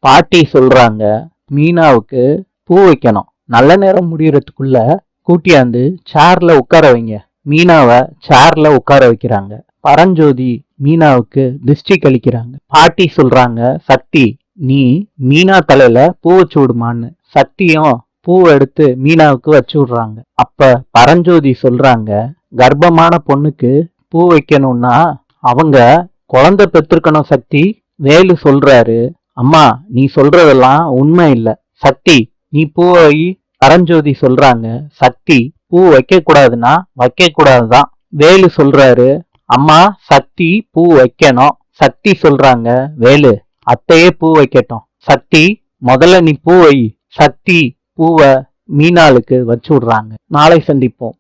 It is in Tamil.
பாட்டி சொல்றாங்க, மீனாவுக்கு பூ வைக்கணும். நல்ல நேரம் முடியறதுக்குள்ள கூட்டியாந்து சேர்ல உட்கார வைங்க. மீனாவை சேர்ல உட்கார வைக்கிறாங்க. பரஞ்சோதி மீனாவுக்கு திருஷ்டி கழிக்கிறாங்க. பாட்டி சொல்றாங்க, சக்தி நீ மீனா தலையில பூ வச்சு விடுமான்னு. சக்தியும் பூவை எடுத்து மீனாவுக்கு வச்சு விடுறாங்க. அப்ப பரஞ்சோதி சொல்றாங்க, கர்ப்பமான பொண்ணுக்கு பூ வைக்கணும்னா அவங்க குழந்தை பெற்றிருக்கணும் சக்தி. வேலு சொல்றாரு, அம்மா நீ சொல்றதெல்லாம் உண்மை இல்ல. சக்தி நீ பூவை. பரஞ்சோதி சொல்றாங்க, சக்தி பூ வைக்க கூடாதுன்னா வைக்க கூடாதுதான். வேலு சொல்றாரு, அம்மா சக்தி பூ வைக்கணும். சக்தி சொல்றாங்க, வேலு அத்தையே பூ வைக்கட்டும். சக்தி முதல்ல நீ பூ வை. சக்தி பூவை மீனாளுக்கு வச்சு விடுறாங்க. நாளை சந்திப்போம்.